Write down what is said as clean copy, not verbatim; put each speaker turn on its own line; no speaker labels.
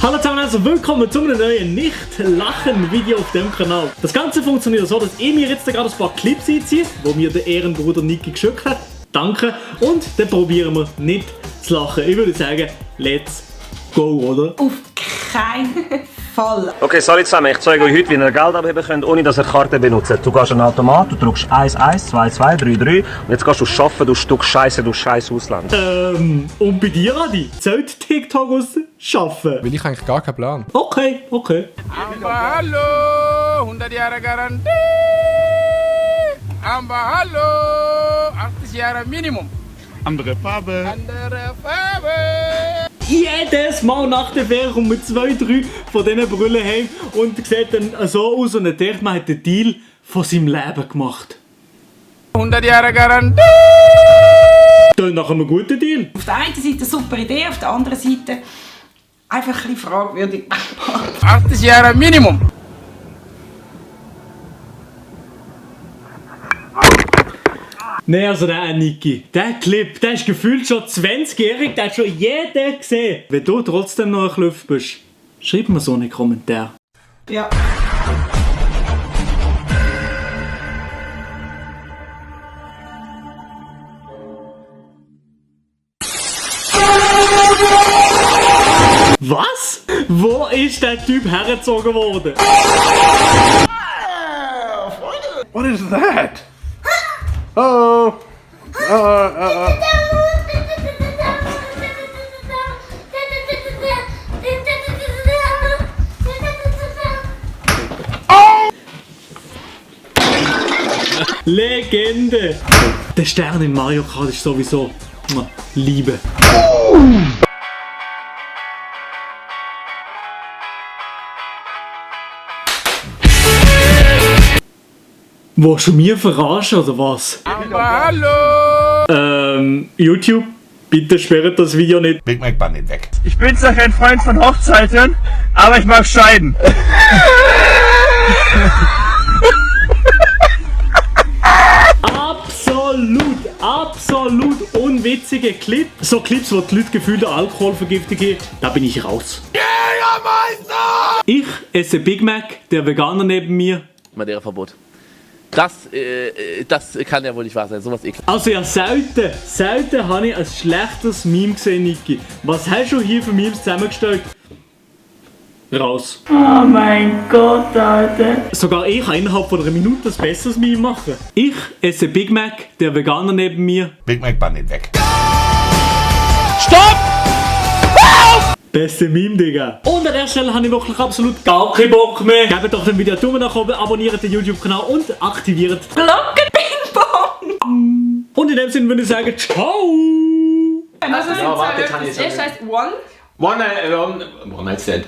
Hallo zusammen, also willkommen zu einem neuen Nicht-Lachen-Video auf dem Kanal. Das Ganze funktioniert so, dass ich mir jetzt gerade ein paar Clips einziehe, die mir der Ehrenbruder Niki geschickt hat. Danke. Und dann probieren wir nicht zu lachen. Ich würde sagen, let's go, oder?
Auf keinen Fall.
Okay, sorry zusammen, ich zeige euch heute, wie ihr Geld abheben könnt, ohne dass ihr Karte benutzt. Du gehst an den Automat, du drückst 1, 1, 2, 2, 3, 3 und jetzt gehst du arbeiten, du Stück Scheiße, du scheiß Ausland.
Und bei dir, Adi? Zählt TikTok aus Schaffen?
Will ich eigentlich gar keinen Plan.
Okay.
Amba hallo, 100 Jahre Garantie. Amba hallo, 80 Jahre Minimum.
Andere Farbe.
Andere Farbe.
Jedes Mal nach der Ferien kommen wir 2, 3 von diesen Brüllen heim und sieht dann so aus und er denkt, man hat den Deal von seinem Leben gemacht.
100 Jahre Garantie.
Das ist nach einem guten Deal.
Auf der einen Seite eine super Idee, auf der anderen Seite einfach ein bisschen fragwürdig.
80 Jahre Minimum.
Nein, also der Niki, der Clip, der ist gefühlt schon 20-jährig, der hat schon jeder gesehen. Wenn du trotzdem noch ein Klüff bist, schreib mir so einen Kommentar.
Ja.
Was? Wo ist der Typ hergezogen worden?
What is that? Oh.
Legende! Der Stern in Mario Kart ist sowieso Liebe. Willst du mich verarschen oder was?
Amba hallo.
YouTube, bitte sperrt das Video nicht.
Big Mac Bun nicht weg.
Ich bin zwar kein Freund von Hochzeiten, aber ich mag Scheiden.
Absolut unwitzige Clip. So Clips, wo die Leute gefühlte Alkoholvergiftung haben, da bin ich raus. Ich esse Big Mac, der Veganer neben mir.
Madeira-Verbot. Das kann ja wohl nicht wahr sein, sowas eklig.
Also ja, selten habe ich ein schlechteres Meme gesehen, Niki. Was hast du hier für Memes zusammengestellt? Raus.
Oh mein Gott, Alter.
Sogar ich kann innerhalb von einer Minute ein besseres Meme machen. Ich esse Big Mac, der Veganer neben mir.
Big Mac Bun nicht weg.
Stopp! Beste Meme, Digga. Und an der Stelle habe ich wirklich absolut gar keinen Bock mehr. Gebt doch dem Video einen Daumen nach oben, abonniert den YouTube-Kanal und aktiviert
Glocken, Ping Pong.
Und in dem Sinne würde ich sagen, ciao!
Das erste heißt One.
One Night Stand.